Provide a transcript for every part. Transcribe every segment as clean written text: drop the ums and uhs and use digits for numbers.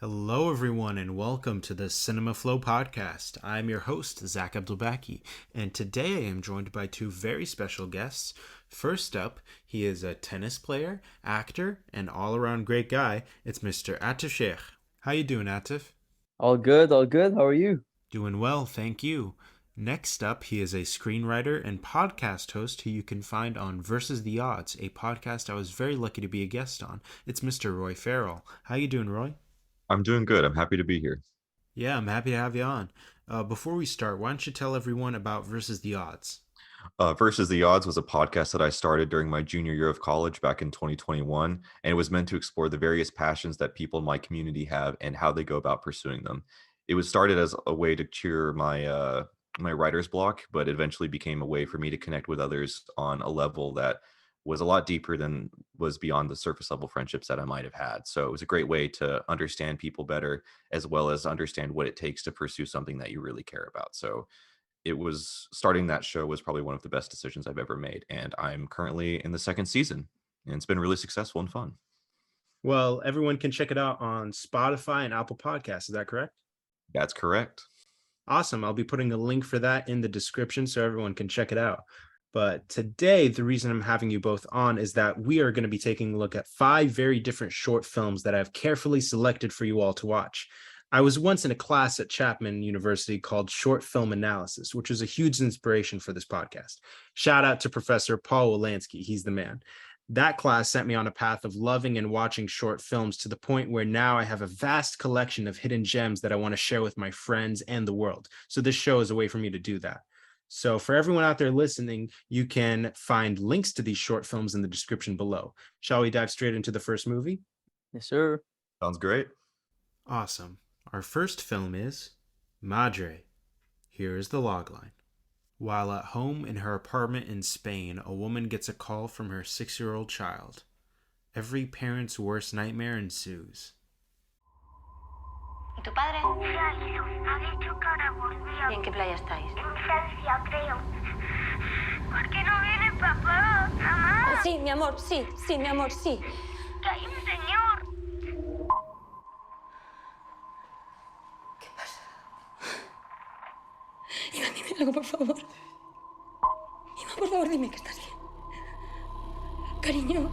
Hello, everyone, and welcome to the Cinema Flow podcast. I'm your host, Zach Abdulbaki, and today I am joined by two very special guests. First up, he is a tennis player, actor, and all-around great guy. It's Mr. Atif Sheikh. How you doing, Atif? All good, all good. How are you? Doing well, thank you. Next up, he is a screenwriter and podcast host who you can find on Versus the Odds, a podcast I was very lucky to be a guest on. It's Mr. Roy Farrell. How you doing, Roy? I'm doing good. I'm happy to be here. Yeah, I'm happy to have you on. Before we start, why don't you tell everyone about Versus the Odds? Versus the Odds was a podcast that I started during my junior year of college back in 2021, and it was meant to explore the various passions that people in my community have and how they go about pursuing them. It was started as a way to cure my writer's block, but eventually became a way for me to connect with others on a level that was a lot deeper than was beyond the surface level friendships that I might have had. So it was a great way to understand people better, as well as understand what it takes to pursue something that you really care about. So it was starting that show was probably one of the best decisions I've ever made. And I'm currently in the second season, and it's been really successful and fun. Well, everyone can check it out on Spotify and Apple Podcasts. Is that correct? That's correct. Awesome. I'll be putting a link for that in the description so everyone can check it out. But today, the reason I'm having you both on is that we are going to be taking a look at 5 very different short films that I've carefully selected for you all to watch. I was once in a class at Chapman University called Short Film Analysis, which was a huge inspiration for this podcast. Shout out to Professor Paul Wolanski. He's the man. That class sent me on a path of loving and watching short films to the point where now I have a vast collection of hidden gems that I want to share with my friends and the world. So this show is a way for me to do that. So for everyone out there listening, you can find links to these short films in the description below. Shall we dive straight into the first movie? Yes, sir. Sounds great. Awesome. Our first film is Madre. Here is the logline. While at home in her apartment in Spain, a woman gets a call from her 6-year-old child. Every parent's worst nightmare ensues. ¿Y tu padre? Se ha ido. Ha dicho que ahora volvía. ¿Y en qué playa estáis? En Francia, creo. ¿Por qué no viene papá? Mamá. Sí, mi amor, sí, mi amor, sí. Que hay un señor. ¿Qué pasa? Iván, dime algo, por favor. Iván, por favor, dime que estás bien. Cariño.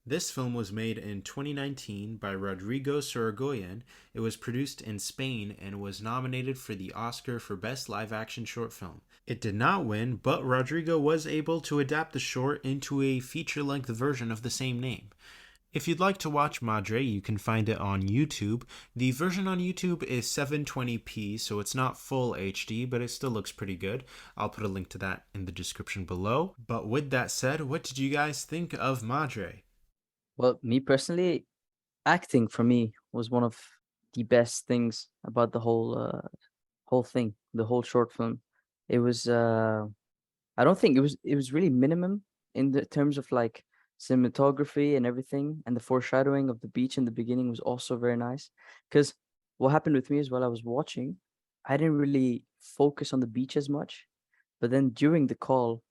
This film was made in 2019 by Rodrigo Soragoyen. It was produced in Spain and was nominated for the Oscar for Best Live Action Short Film. It did not win, but Rodrigo was able to adapt the short into a feature-length version of the same name. If you'd like to watch Madre, you can find it on YouTube. The version on YouTube is 720p, so it's not full HD, but it still looks pretty good. I'll put a link to that in the description below. But with that said, what did you guys think of Madre? Well, me personally, acting for me was one of the best things about the whole thing, the whole short film. It was I don't think it was really minimum in the terms of like cinematography and everything, and the foreshadowing of the beach in the beginning was also very nice. Because what happened with me is while I was watching, I didn't really focus on the beach as much, but then during the call,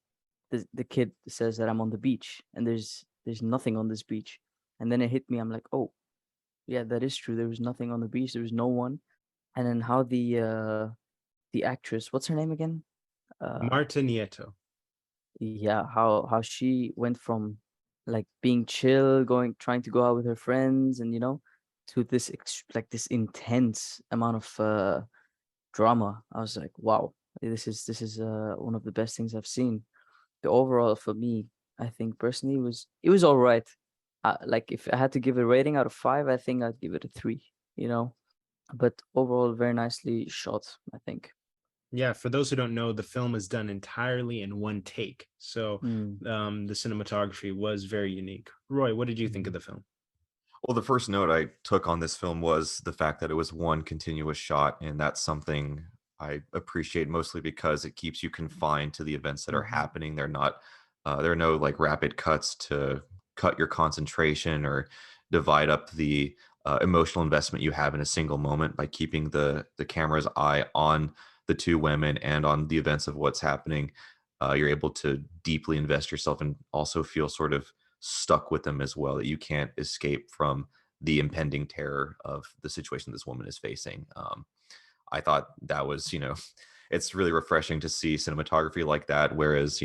the kid says that I'm on the beach and there's nothing on this beach, and then it hit me. I'm like, oh yeah, that is true, there was nothing on the beach, there was no one. And then how the actress, what's her name again? Marta Nieto. Yeah, how she went from like being chill, trying to go out with her friends, and to this like this intense amount of drama. I was like, wow, this is one of the best things I've seen. The overall for me, I think personally it was all right. Like if I had to give a rating out of 5, I think I'd give it a 3. But overall, very nicely shot, I think. Yeah, for those who don't know, the film is done entirely in one take. So the cinematography was very unique. Roy, what did you think of the film? Well, the first note I took on this film was the fact that it was one continuous shot, and that's something I appreciate mostly because it keeps you confined to the events that are happening. There are no like rapid cuts to cut your concentration or divide up the emotional investment you have in a single moment by keeping the camera's eye on the two women and on the events of what's happening. You're able to deeply invest yourself and also feel sort of stuck with them as well, that you can't escape from the impending terror of the situation this woman is facing. I thought that was, it's really refreshing to see cinematography like that. Whereas,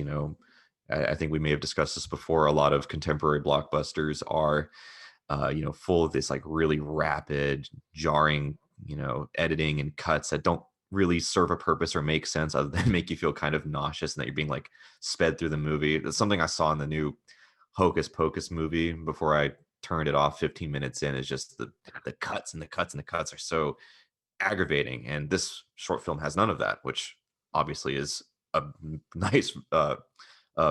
I think we may have discussed this before. A lot of contemporary blockbusters are, full of this like really rapid, jarring, editing and cuts that don't really serve a purpose or make sense other than make you feel kind of nauseous and that you're being like sped through the movie. That's something I saw in the new Hocus Pocus movie before I turned it off 15 minutes in. Is just the cuts and the cuts and the cuts are so aggravating, and this short film has none of that, which obviously is a nice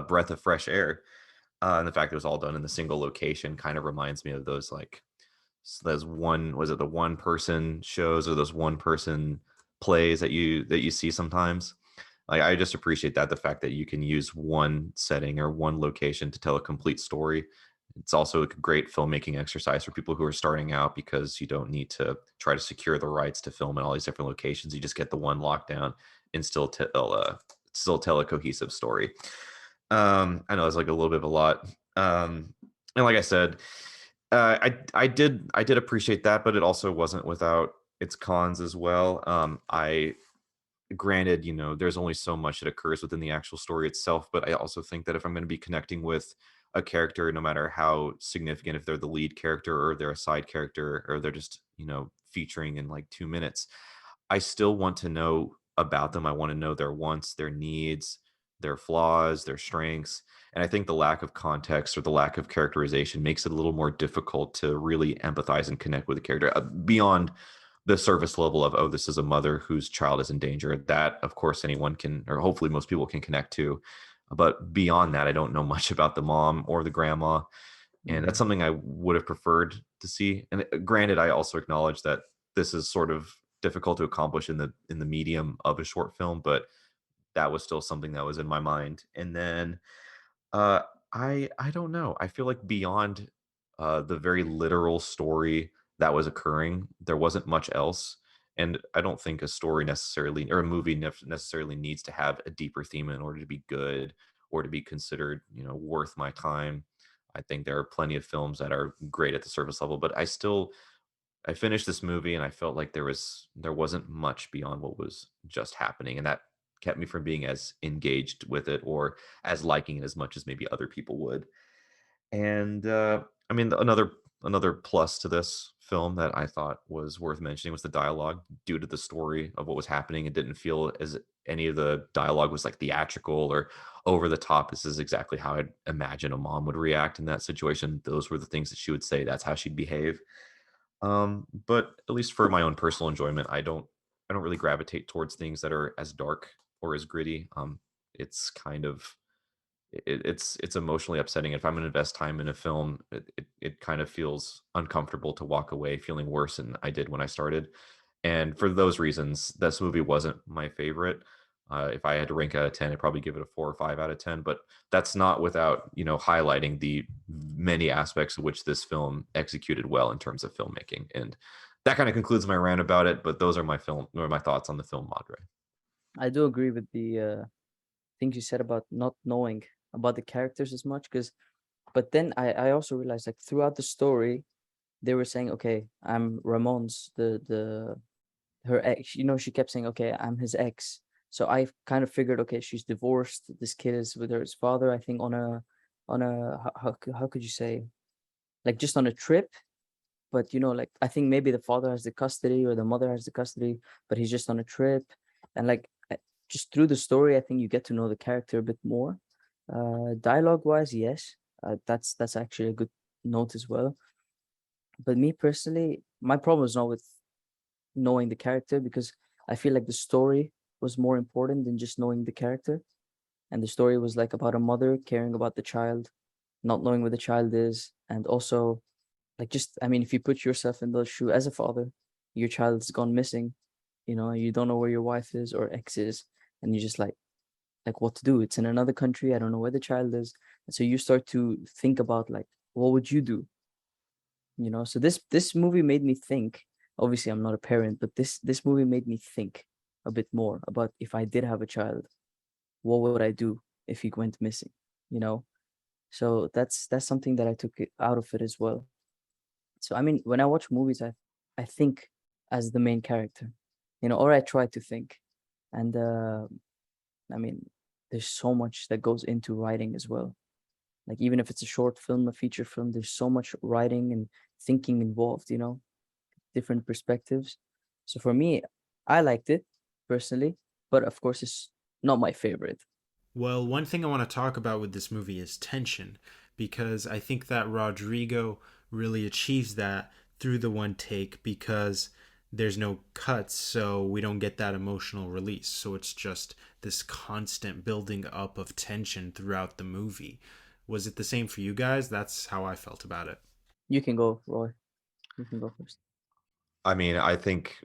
breath of fresh air. And the fact that it was all done in the single location kind of reminds me of those like those the one person shows or those one person plays that you see sometimes. Like, I just appreciate that, the fact that you can use one setting or one location to tell a complete story. It's also a great filmmaking exercise for people who are starting out, because you don't need to try to secure the rights to film in all these different locations. You just get the one lockdown and still tell a cohesive story. I know it's like a little bit of a lot. And like I said, I did appreciate that, but it also wasn't without its cons as well. Granted, there's only so much that occurs within the actual story itself, but I also think that if I'm going to be connecting with a character, no matter how significant, if they're the lead character or they're a side character or they're just, featuring in like 2 minutes, I still want to know about them. I want to know their wants, their needs, their flaws, their strengths. And I think the lack of context or the lack of characterization makes it a little more difficult to really empathize and connect with the character beyond the surface level of, oh, this is a mother whose child is in danger. That, of course, anyone can, or hopefully most people can connect to. But beyond that, I don't know much about the mom or the grandma. And that's something I would have preferred to see. And granted, I also acknowledge that this is sort of difficult to accomplish in the medium of a short film, but that was still something that was in my mind. And then uh, I don't know. I feel like beyond the very literal story that was occurring, there wasn't much else. And I don't think a story necessarily, or a movie necessarily needs to have a deeper theme in order to be good or to be considered, worth my time. I think there are plenty of films that are great at the surface level, but I finished this movie and I felt like there wasn't much beyond what was just happening, and that kept me from being as engaged with it or as liking it as much as maybe other people would. And I mean, another plus to this film that I thought was worth mentioning was the dialogue. Due to the story of what was happening, it didn't feel as any of the dialogue was like theatrical or over the top. This is exactly how I'd imagine a mom would react in that situation. Those were the things that she would say. That's how she'd behave. But at least for my own personal enjoyment, I don't really gravitate towards things that are as dark or as gritty. It's kind of it's emotionally upsetting. If I'm going to invest time in a film, it kind of feels uncomfortable to walk away feeling worse than I did when I started. And for those reasons, this movie wasn't my favorite. If I had to rank out of 10, I'd probably give it a 4 or 5 out of 10. But that's not without, highlighting the many aspects of which this film executed well in terms of filmmaking. And that kind of concludes my rant about it. But those are my thoughts on the film Madre. I do agree with the things you said about not knowing about the characters as much, but then I also realized, like, throughout the story, they were saying, okay, I'm Ramon's her ex, she kept saying, okay, I'm his ex. So I kind of figured, okay, she's divorced. This kid is with his father, I think, on a how could you say, like, just on a trip. But like, I think maybe the father has the custody or the mother has the custody, but he's just on a trip. And like, just through the story, I think you get to know the character a bit more. Dialogue wise, yes, that's actually a good note as well. But me personally, my problem is not with knowing the character, because I feel like the story was more important than just knowing the character. And the story was like about a mother caring about the child, not knowing where the child is. And also, like, just, I mean, if you put yourself in those shoes as a father, your child's gone missing, you don't know where your wife is or ex is, and you just like what to do. It's in another country. I don't know where the child is. And so you start to think about, like, what would you do? So this movie made me think. Obviously, I'm not a parent, but this movie made me think a bit more about, if I did have a child, what would I do if he went missing? So that's something that I took out of it as well. So I mean, when I watch movies, I think as the main character, or I try to think. And I mean, there's so much that goes into writing as well. Like even if it's a short film, a feature film, there's so much writing and thinking involved, different perspectives. So for me, I liked it personally, but of course it's not my favorite. Well, one thing I want to talk about with this movie is tension, because I think that Rodrigo really achieves that through the one take, because there's no cuts, so we don't get that emotional release. So it's just this constant building up of tension throughout the movie. Was it the same for you guys? That's how I felt about it. You can go, Roy. You can go first. I mean, I think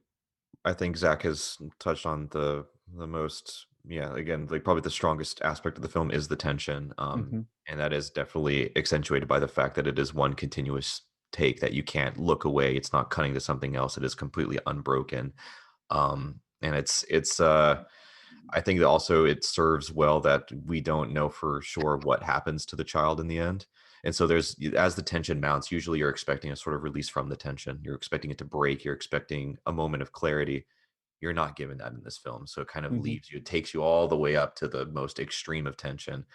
Zach has touched on the most, again, like probably the strongest aspect of the film is the tension. And that is definitely accentuated by the fact that it is one continuous take, that you can't look away. It's not cutting to something else. It is completely unbroken. And it's I think that also it serves well that we don't know for sure what happens to the child in the end. And so as the tension mounts, usually you're expecting a sort of release from the tension. You're expecting it to break. You're expecting a moment of clarity. You're not given that in this film. So it kind of leaves you, it takes you all the way up to the most extreme of tension.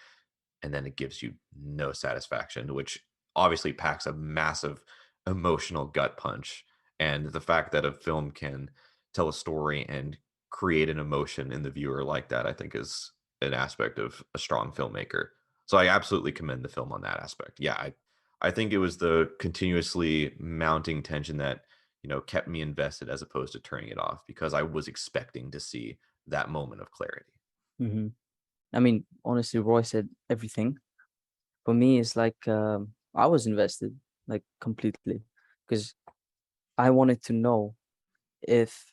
And then it gives you no satisfaction, which obviously packs a massive emotional gut punch. And the fact that a film can tell a story and create an emotion in the viewer like that, I think is an aspect of a strong filmmaker. So I absolutely commend the film on that aspect. Yeah, I think it was the continuously mounting tension that, kept me invested as opposed to turning it off, because I was expecting to see that moment of clarity. I mean, honestly, Roy said everything. For me, it's like I was invested, like completely, because I wanted to know if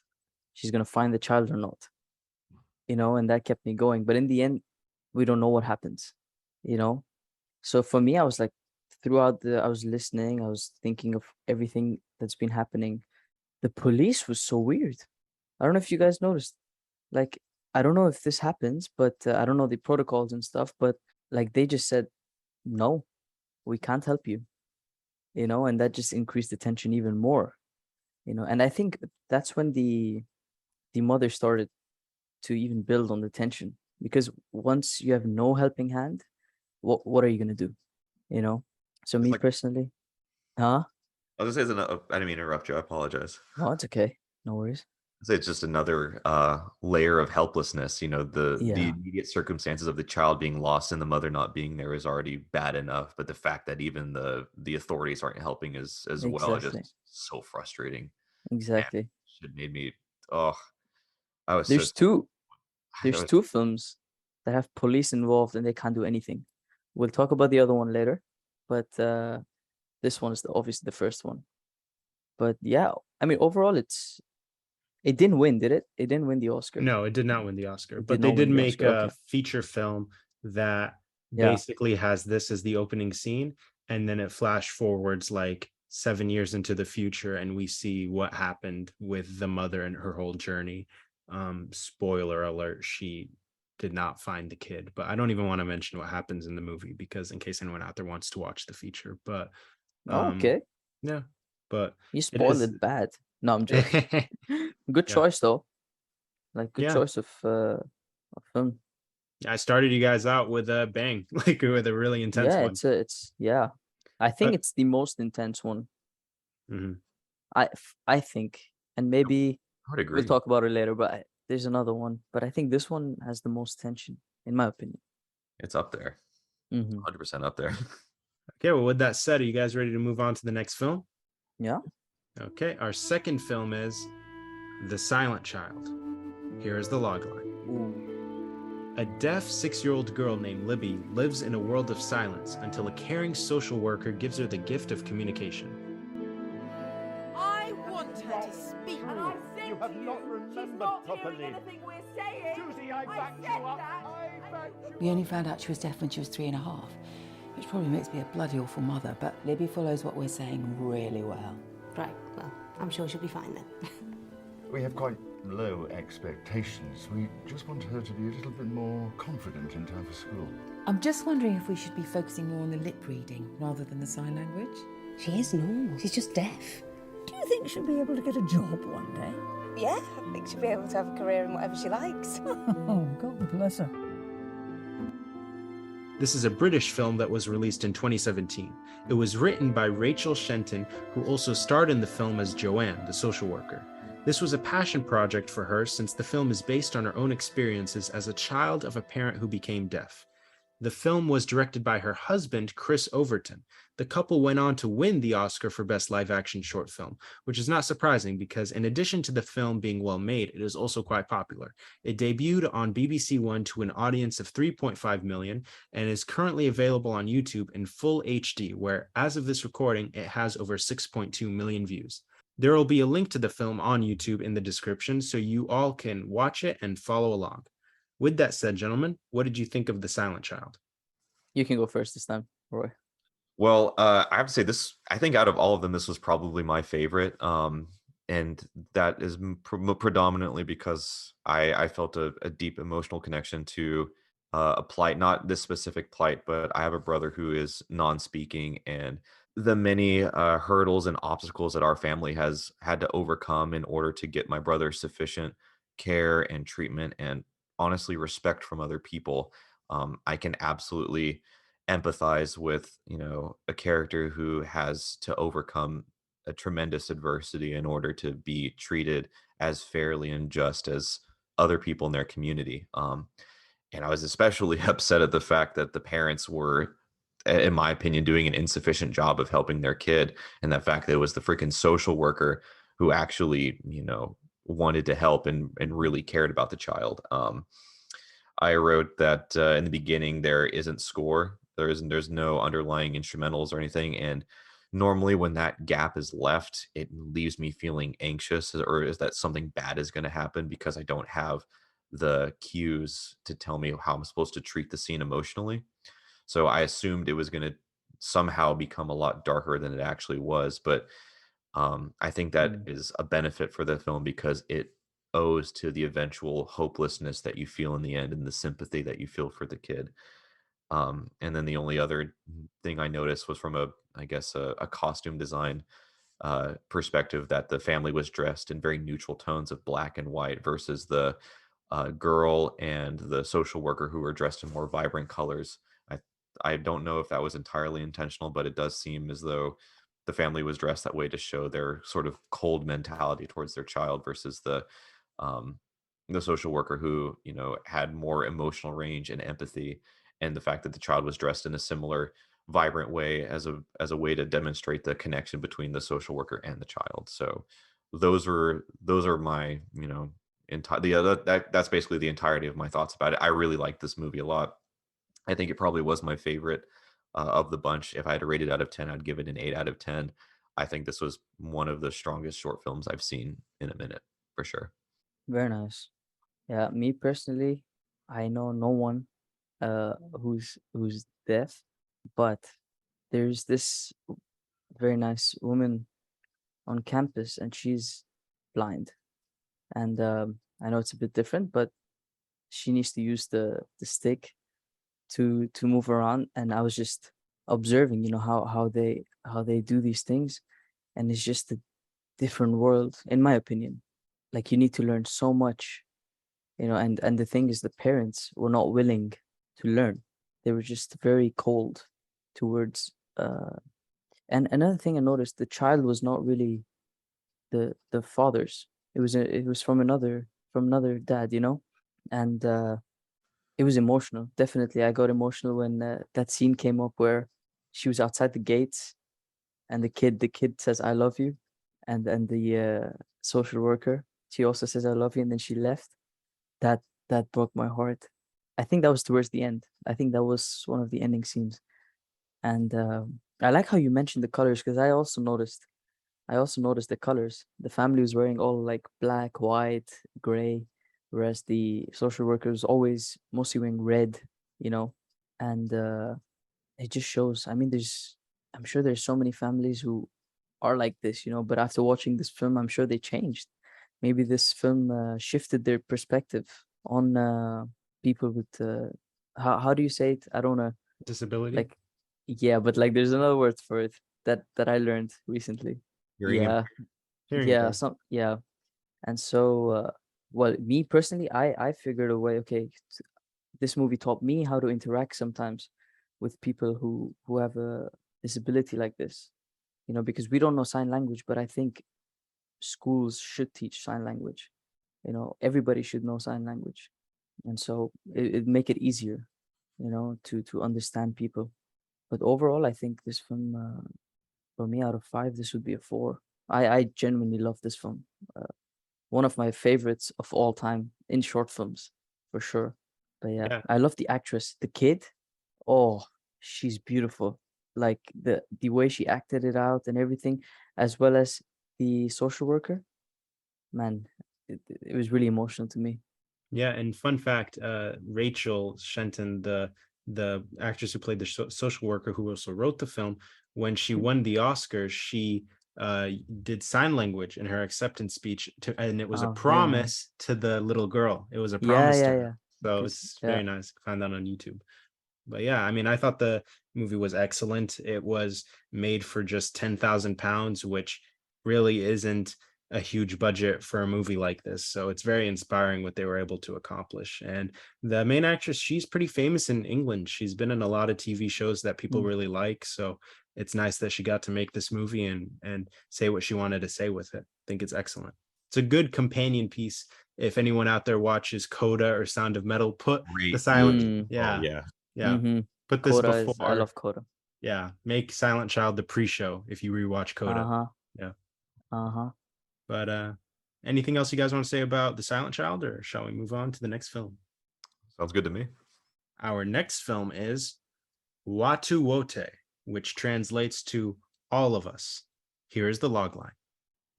she's gonna find the child or not, and that kept me going. But in the end, we don't know what happens, So for me, I was like, I was listening, I was thinking of everything that's been happening. The police was so weird. I don't know if you guys noticed. Like, I don't know if this happens, but I don't know the protocols and stuff, but like they just said, no, we can't help you, and that just increased the tension even more, and I think that's when the mother started to even build on the tension, because once you have no helping hand, what are you going to do, So It's me like, personally, huh? I was gonna say, I didn't mean to interrupt you. I apologize. No, it's okay. No worries. I'd say it's just another layer of helplessness. The Yeah, immediate circumstances of the child being lost and the mother not being there is already bad enough. But the fact that even the authorities aren't helping as well, is exactly. just so frustrating. Exactly. It made me, oh, I was There's so there's two films that have police involved and they can't do anything. We'll talk about the other one later, but this one is obviously the first one. But yeah, I mean, overall, it didn't win, did it? It didn't win the Oscar. No, it did not win the Oscar, It but did they not win did the make Oscar. a Okay. feature film that Yeah. basically has this as the opening scene, and then it flash forwards like 7 years into the future, and we see what happened with the mother and her whole journey. Spoiler alert, she did not find the kid, but I don't even want to mention what happens in the movie, because in case anyone out there wants to watch the feature. But Okay. yeah, but You it spoiled is it bad. No, I'm joking. Good Yeah. choice though. Like good Yeah. choice of film. I started you guys out with a bang, like with a really intense Yeah, one. it's yeah. I think it's the most intense one. Mhm. I think, and maybe I would agree. we'll talk about it later. But there's another one. But I think this one has the most tension, in my opinion. It's up there, 100% up there. Okay, well, with that said, are you guys ready to move on to the next film? Yeah. Okay, our second film is The Silent Child. Here is the logline. Ooh. A deaf 6-year-old girl named Libby lives in a world of silence until a caring social worker gives her the gift of communication. I want her to speak. And I said You have to not you, remembered she's not properly. hearing anything we're saying. Susie, I backed said you up. that. I backed you We only found out she was deaf when she was 3.5, which probably makes me a bloody awful mother, but Libby follows what we're saying really well. Right, well, I'm sure she'll be fine then. We have quite low expectations. We just want her to be a little bit more confident in time for school. I'm just wondering if we should be focusing more on the lip reading rather than the sign language. She is normal. She's just deaf. Do you think she'll be able to get a job one day? Yeah, I think she'll be able to have a career in whatever she likes. Oh, God bless her. This is a British film that was released in 2017. It was written by Rachel Shenton, who also starred in the film as Joanne, the social worker. This was a passion project for her since the film is based on her own experiences as a child of a parent who became deaf. The film was directed by her husband, Chris Overton. The couple went on to win the Oscar for Best Live Action Short Film, which is not surprising because in addition to the film being well made, it is also quite popular. It debuted on BBC One to an audience of 3.5 million and is currently available on YouTube in full HD, where as of this recording, it has over 6.2 million views. There will be a link to the film on YouTube in the description so you all can watch it and follow along. With that said, gentlemen, what did you think of The Silent Child? You can go first this time, Roy. Well, I have to say this. I think out of all of them, this was probably my favorite, and that is predominantly because I felt a deep emotional connection to a plight, not this specific plight, but I have a brother who is non-speaking, and the many hurdles and obstacles that our family has had to overcome in order to get my brother sufficient care and treatment and honestly respect from other people. I can absolutely empathize with, a character who has to overcome a tremendous adversity in order to be treated as fairly and just as other people in their community. And I was especially upset at the fact that the parents were, in my opinion, doing an insufficient job of helping their kid, and the fact that it was the freaking social worker who actually, wanted to help and really cared about the child. I wrote that in the beginning there isn't score, there's no underlying instrumentals or anything, and normally when that gap is left, it leaves me feeling anxious, or is that something bad is going to happen because I don't have the cues to tell me how I'm supposed to treat the scene emotionally. So I assumed it was going to somehow become a lot darker than it actually was, but I think that is a benefit for the film because it owes to the eventual hopelessness that you feel in the end and the sympathy that you feel for the kid. And then the only other thing I noticed was from a costume design perspective, that the family was dressed in very neutral tones of black and white versus the girl and the social worker who were dressed in more vibrant colors. I don't know if that was entirely intentional, but it does seem as though the family was dressed that way to show their sort of cold mentality towards their child versus the social worker who, had more emotional range and empathy, and the fact that the child was dressed in a similar vibrant way as a way to demonstrate the connection between the social worker and the child. So those are my, that's basically the entirety of my thoughts about it. I really like this movie a lot. I think it probably was my favorite of the bunch. If I had to rate it out of 10, I'd give it an 8 out of 10. I think this was one of the strongest short films I've seen in a minute, for sure. Very nice. Yeah, me personally, I know no one who's deaf, but there's this very nice woman on campus and she's blind. And I know it's a bit different, but she needs to use the stick to move around, and I was just observing, how they do these things, and it's just a different world, in my opinion. Like, you need to learn so much, and the thing is, the parents were not willing to learn. They were just very cold towards and another thing I noticed, the child was not really the father's. It was from another dad, and it was emotional. Definitely, I got emotional when that scene came up where she was outside the gates, and the kid says, "I love you," and the social worker, she also says, "I love you," and then she left. That broke my heart. I think that was towards the end. I think that was one of the ending scenes, and I like how you mentioned the colors, because I also noticed the colors. The family was wearing all like black, white, gray, whereas the social worker was always mostly wearing red, and it just shows. I mean, I'm sure there's so many families who are like this, but after watching this film, I'm sure they changed. Maybe this film shifted their perspective on people with how do you say it? I don't know. Disability. Like, yeah, but like there's another word for it. that I learned recently. Hearing Yeah, Hearing yeah, impaired. and so well, me personally, I figured a way. Okay, this movie taught me how to interact sometimes with people who have a disability like this. Because we don't know sign language, but I think schools should teach sign language. Everybody should know sign language, and so it make it easier, to understand people. But overall, I think this film, for me, out of 5, this would be a 4. I genuinely love this film. One of my favorites of all time in short films, for sure. But yeah, Yeah. I love the actress, the kid. Oh, she's beautiful. Like the way she acted it out and everything, as well as the social worker. Man, it was really emotional to me. Yeah, and fun fact, Rachel Shenton, the actress who played the social worker who also wrote the film, when she won the Oscar, she did sign language in her acceptance speech and it was a Oh, very nice. promise to the little girl. It was a Yeah, promise to yeah, her. yeah. So Good. it's Yeah. very nice. Find that on YouTube. But yeah, I mean, I thought the movie was excellent. It was made for just £10,000, which really isn't a huge budget for a movie like this. So it's very inspiring what they were able to accomplish. And the main actress, she's pretty famous in England. She's been in a lot of TV shows that people really like. So it's nice that she got to make this movie and say what she wanted to say with it. I think it's excellent. It's a good companion piece. If anyone out there watches Coda or Sound of Metal, put the silent, Oh, yeah. yeah. Mm-hmm. Put this Coda I before. love Coda. Yeah. Make Silent Child the pre-show if you rewatch Coda. Uh-huh. Yeah. Uh-huh. But anything else you guys want to say about The Silent Child, or shall we move on to the next film? Sounds good to me. Our next film is Watu Wote, which translates to All of Us. Here is the logline.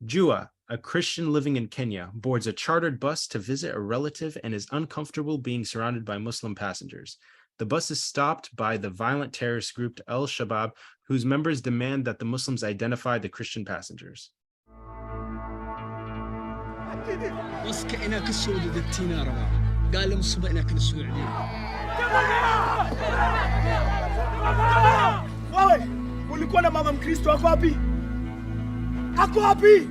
Jua, a Christian living in Kenya, boards a chartered bus to visit a relative and is uncomfortable being surrounded by Muslim passengers. The bus is stopped by the violent terrorist group Al-Shabaab, whose members demand that the Muslims identify the Christian passengers. Ulikuwa na mama Mkristo ako wapi? Ako wapi?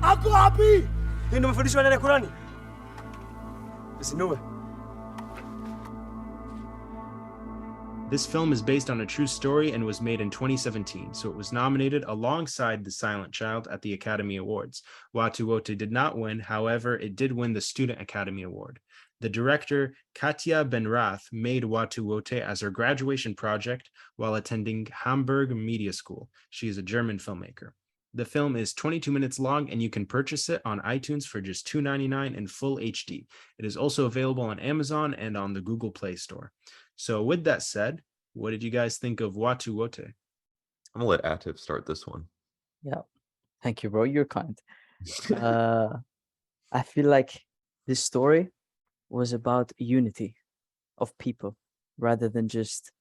Ako wapi? Ndio mfundisho ndani ya Qurani. Usinue. This film is based on a true story and was made in 2017, so it was nominated alongside The Silent Child at the Academy Awards. Watu Wote did not win, however, it did win the Student Academy Award. The director, Katja Benrath, made Watu Wote as her graduation project while attending Hamburg Media School. She is a German filmmaker. The film is 22 minutes long, and you can purchase it on iTunes for just $2.99 in full HD. It is also available on Amazon and on the Google Play Store. So with that said, what did you guys think of Watu Wote? I'm gonna let Atif start this one. Yeah. Thank you, bro. You're kind. I feel like this story was about unity of people rather than just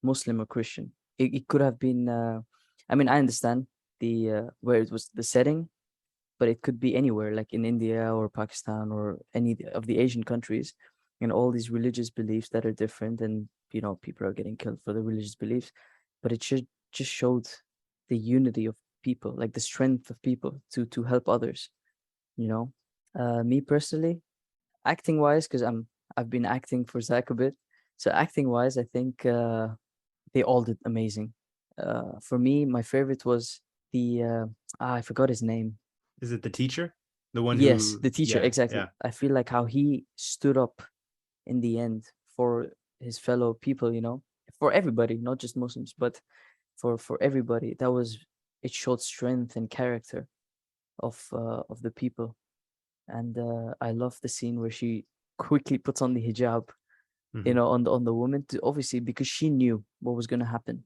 Muslim or Christian. It could have been, I mean, I understand the where it was the setting, but it could be anywhere, like in India or Pakistan or any of the Asian countries, and all these religious beliefs that are different, and people are getting killed for their religious beliefs. But it just showed the unity of people, like the strength of people to help others. Me personally, acting wise, because I've been acting for Zach a bit, so acting wise, I think they all did amazing. For me, my favorite was the I forgot his name. Is it the teacher? The one Yes, who... the teacher, yeah, exactly. yeah. I feel like how he stood up in the end for his fellow people, for everybody, not just Muslims, but for everybody. It showed strength and character of the people. And I love the scene where she quickly puts on the hijab, on the woman, to obviously, because she knew what was going to happen.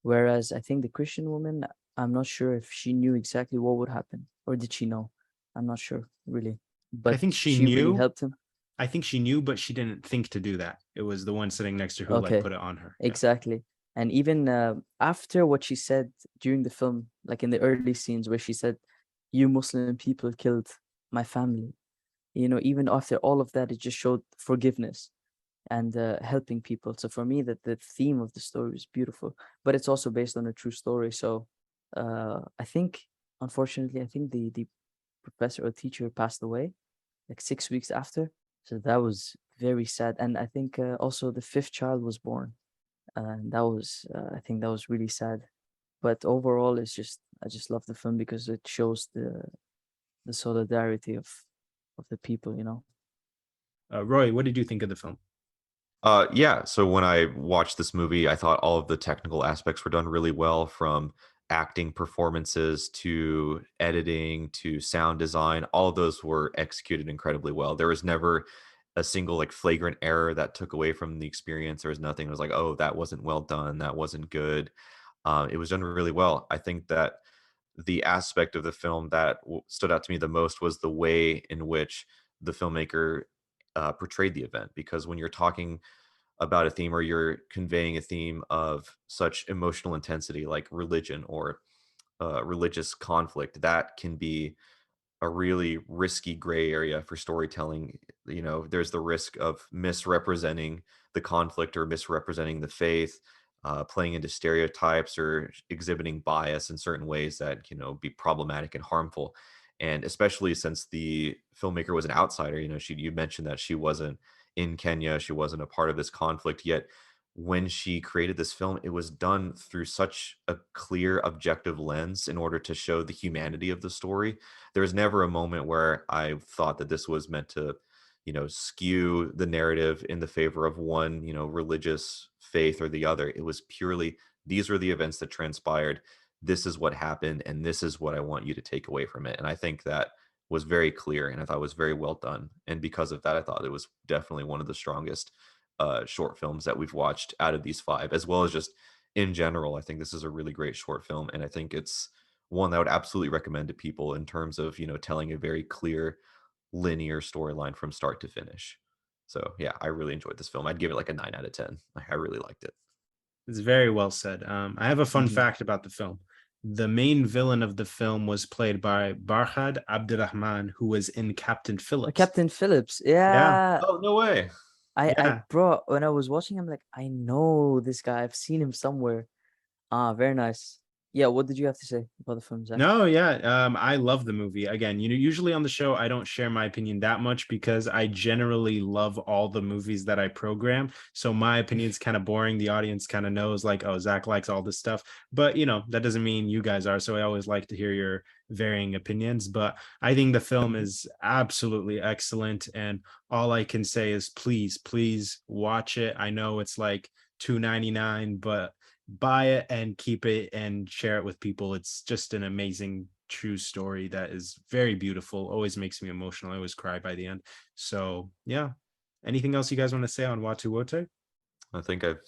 Whereas I think the Christian woman, I'm not sure if she knew exactly what would happen, or did she know? I'm not sure, really. But I think she really knew. helped him. I think she knew, but she didn't think to do that. It was the one sitting next to her who Okay. put it on her. Exactly. And even after what she said during the film, like in the early scenes where she said, "You Muslim people killed my family," even after all of that, it just showed forgiveness. and helping people. So for me, that the theme of the story is beautiful, but it's also based on a true story. So I think, unfortunately, I think the professor or teacher passed away like 6 weeks after. So that was very sad. And I think also the fifth child was born, and that was I think that was really sad. But overall, it's just I just love the film because it shows the solidarity of the people, you know. Roy, what did you think of the film? Yeah, so when I watched this movie, I thought all of the technical aspects were done really well, from acting performances to editing to sound design. All of those were executed incredibly well. There was never a single like flagrant error that took away from the experience. There was nothing that was like, oh, that wasn't well done, that wasn't good. It was done really well. I think that the aspect of the film that stood out to me the most was the way in which the filmmaker portrayed the event. Because when you're talking about a theme, or you're conveying a theme of such emotional intensity like religion or religious conflict, that can be a really risky gray area for storytelling. You know, there's the risk of misrepresenting the conflict or misrepresenting the faith, playing into stereotypes or exhibiting bias in certain ways that, be problematic and harmful. And especially since the filmmaker was an outsider, you mentioned that she wasn't in Kenya, she wasn't a part of this conflict, yet when she created this film, it was done through such a clear, objective lens in order to show the humanity of the story. There was never a moment where I thought that this was meant to, skew the narrative in the favor of one, religious faith or the other. It was purely, these were the events that transpired. This is what happened, and this is what I want you to take away from it. And I think that was very clear, and I thought it was very well done. And because of that, I thought it was definitely one of the strongest short films that we've watched out of these five, as well as just in general. I think this is a really great short film, and I think it's one that I would absolutely recommend to people in terms of, telling a very clear, linear storyline from start to finish. So yeah, I really enjoyed this film. I'd give it like a 9 out of 10. I really liked it. It's very well said. I have a fun fact about the film. The main villain of the film was played by Barhad Abdurrahman, who was in Captain Phillips. Captain Phillips, yeah. Oh, no way. Bro, when I was watching him, like, I know this guy. I've seen him somewhere. Very nice. Yeah, what did you have to say about the film, Zach? No, yeah, I love the movie. Again, usually on the show, I don't share my opinion that much because I generally love all the movies that I program. So my opinion is kind of boring. The audience kind of knows, like, oh, Zach likes all this stuff. But, that doesn't mean you guys are. So I always like to hear your varying opinions. But I think the film is absolutely excellent. And all I can say is please watch it. I know it's like $2.99, but buy it and keep it and share it with people. It's just an amazing true story that is very beautiful, always makes me emotional. I always cry by the end. So yeah, anything else you guys want to say on Watu Wote? I think I've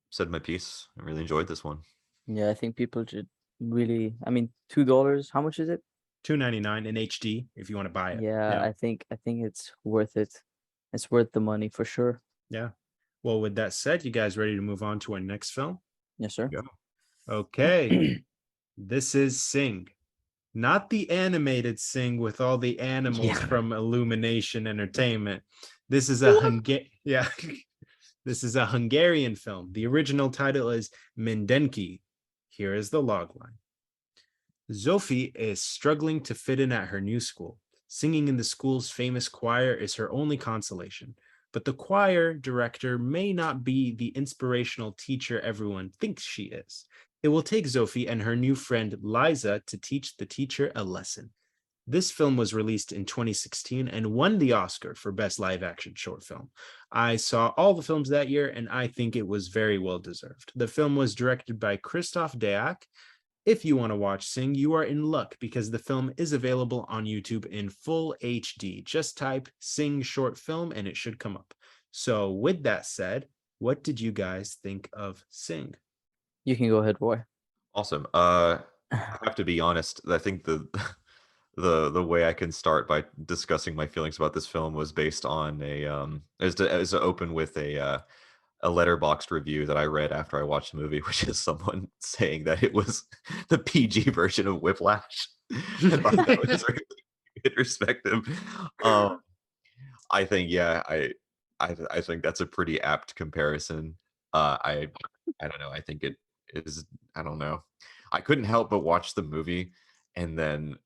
said my piece. I really enjoyed this one. Yeah, I think people should really, I mean, $2, how much is it? $2.99 in HD if you want to buy it. Yeah, I think it's worth it. It's worth the money for sure. Yeah. Well, with that said, you guys ready to move on to our next film? Yes, sir. Yeah. Okay. This is Sing. Not the animated Sing with all the animals from Illumination Entertainment. This is a This is a Hungarian film. The original title is Mindenki. Here is the logline. Zsofi is struggling to fit in at her new school. Singing in the school's famous choir is her only consolation. But the choir director may not be the inspirational teacher everyone thinks she is. It will take Zsofi and her new friend Liza to teach the teacher a lesson. This film was released in 2016 and won the Oscar for Best Live Action Short Film. I saw all the films that year, and I think it was very well deserved. The film was directed by Kristof, Deák. If you want to watch Sing, you are in luck because the film is available on YouTube in full HD. Just type Sing short film and it should come up. So with that said, what did you guys think of Sing? You can go ahead, Roy. Awesome. I have to be honest. I think the way I can start by discussing my feelings about this film was based on as to open with a Letterboxd review that I read after I watched the movie, which is someone saying that it was the PG version of Whiplash. I thought that was really good perspective. I think, I think that's a pretty apt comparison. I don't know. I think it is. I don't know. I couldn't help but watch the movie and then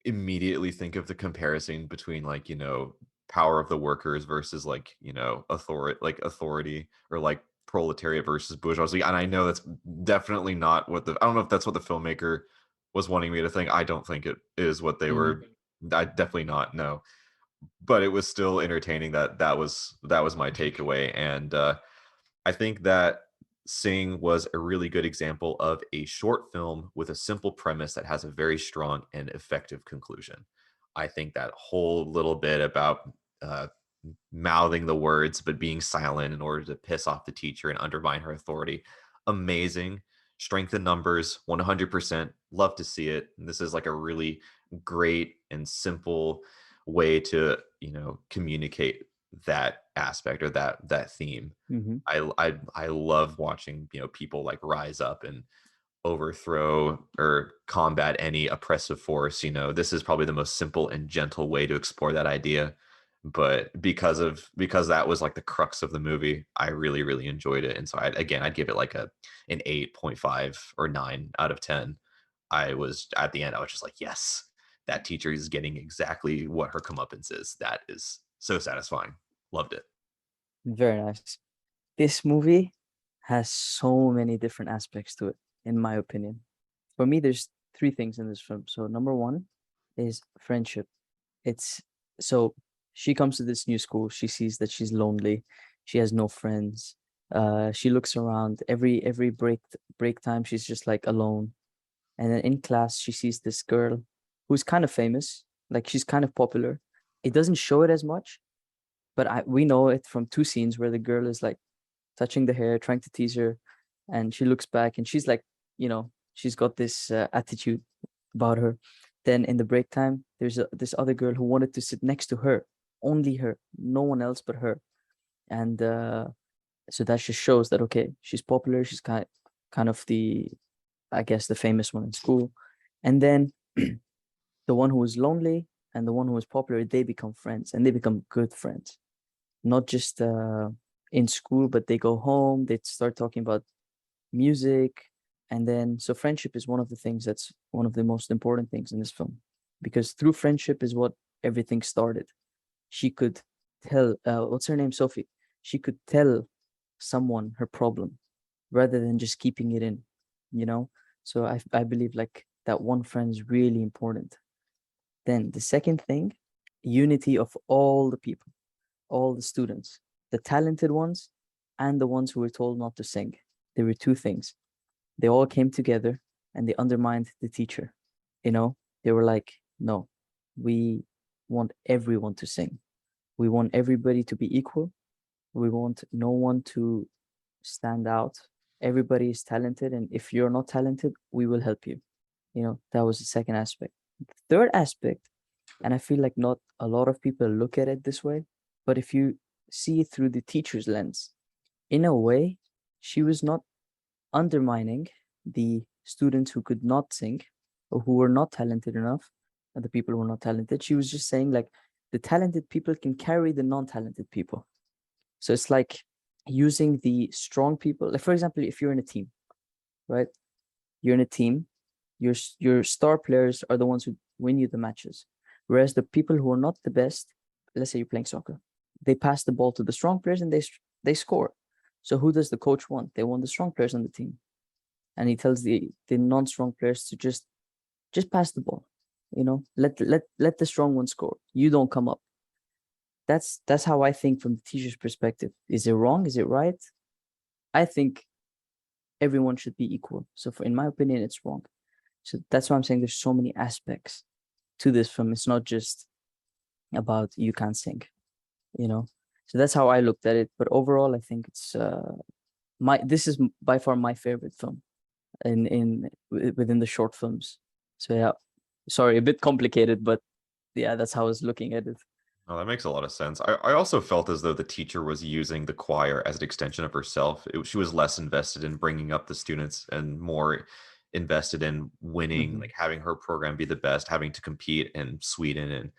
immediately think of the comparison between, like, power of the workers versus, like, authority, or like proletariat versus bourgeoisie. And I know that's definitely not what I don't know if that's what the filmmaker was wanting me to think. I don't think it is what they were. I definitely not. No, but it was still entertaining. That was my takeaway. And I think that Sing was a really good example of a short film with a simple premise that has a very strong and effective conclusion. I think that whole little bit about uh, mouthing the words but being silent in order to piss off the teacher and undermine her authority, amazing. Strength in numbers, 100%. Love to see it. And this is like a really great and simple way to communicate that aspect, or that theme. I love watching people like rise up and overthrow or combat any oppressive force. This is probably the most simple and gentle way to explore that idea, but because that was like the crux of the movie, I really, really enjoyed it. And so I'd give it like an 8.5 or 9 out of 10. I was at the end, I was just like, yes, that teacher is getting exactly what her comeuppance is. That is so satisfying. Loved it. Very nice. This movie has so many different aspects to it, in my opinion. For me, there's 3 things in this film. So number 1 is friendship. So she comes to this new school. She sees that she's lonely. She has no friends. She looks around. Every break time, she's just like alone. And then in class, she sees this girl who's kind of famous. Like, she's kind of popular. It doesn't show it as much, but we know it from 2 scenes where the girl is like touching the hair, trying to tease her, and she looks back and she's like, she's got this attitude about her. Then in the break time, there's this other girl who wanted to sit next to her, only her, no one else but her. And so that just shows that, okay, she's popular. She's kind of the, I guess, the famous one in school. And then the one who was lonely and the one who was popular, they become friends, and they become good friends. Not just in school, but they go home, they start talking about music. And then, so friendship is one of the things that's one of the most important things in this film, because through friendship is what everything started. She could tell, what's her name? Sophie. She could tell someone her problem rather than just keeping it in, So I believe like that one friend is really important. Then the second thing, unity of all the people, all the students, the talented ones and the ones who were told not to sing. There were 2 things. They all came together and they undermined the teacher. They were like, no, we want everyone to sing. We want everybody to be equal. We want no one to stand out. Everybody is talented. And if you're not talented, we will help you. That was the second aspect. The third aspect, and I feel like not a lot of people look at it this way, but if you see it through the teacher's lens, in a way, she was not undermining the students who could not sing or who were not talented enough, and the people who were not talented. She was just saying, like, the talented people can carry the non-talented people. So it's like using the strong people. Like, for example, if you're in a team, right? You're in a team, your star players are the ones who win you the matches. Whereas the people who are not the best, let's say you're playing soccer, they pass the ball to the strong players and they score. So who does the coach want? They want the strong players on the team. And he tells the non-strong players to just pass the ball. Let the strong one score. You don't come up. That's how I think from the teacher's perspective. Is it wrong? Is it right? I think everyone should be equal. So in my opinion, it's wrong. So that's why I'm saying there's so many aspects to this film. It's not just about you can't sing, So that's how I looked at it. But overall, I think it's this is by far my favorite film within the short films. So yeah, sorry, a bit complicated, but yeah, that's how I was looking at it. Oh, that makes a lot of sense. I also felt as though the teacher was using the choir as an extension of herself. She was less invested in bringing up the students and more invested in winning, like having her program be the best, having to compete in Sweden and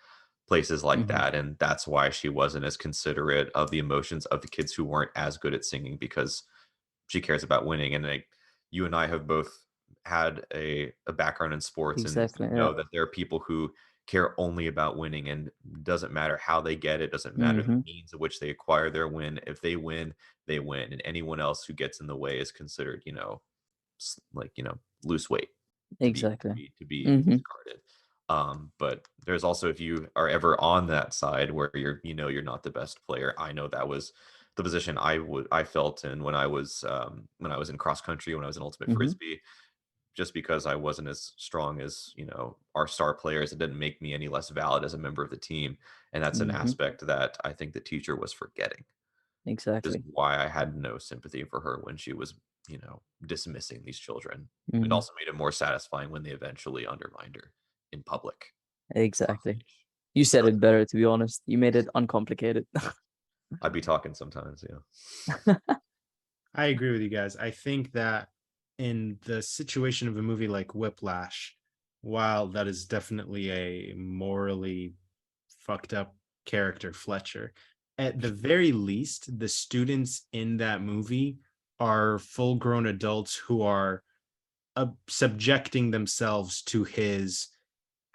places like Mhm. that. And that's why she wasn't as considerate of the emotions of the kids who weren't as good at singing, because she cares about winning. And like, you and I have both had a background in sports and Exactly. Yeah. know that there are people who care only about winning, and doesn't matter how they get it, doesn't matter the Mhm. means of which they acquire their win. If they win, they win, and anyone else who gets in the way is considered, like, lose weight, to be Exactly. to be Mhm. discarded. But there's also, if you are ever on that side where you're not the best player. I know that was the position I felt in when I was in cross country, when I was in ultimate Mhm. frisbee. Just because I wasn't as strong as our star players, it didn't make me any less valid as a member of the team. And that's an Mhm. aspect that I think the teacher was forgetting, which is Exactly. why I had no sympathy for her when she was dismissing these children. It Mhm. also made it more satisfying when they eventually undermined her in public. Exactly. You said it better, to be honest. You made it uncomplicated. I'd be talking sometimes, I agree with you guys. I think that in the situation of a movie like Whiplash, while that is definitely a morally fucked up character, Fletcher, at the very least, the students in that movie are full grown adults who are subjecting themselves to his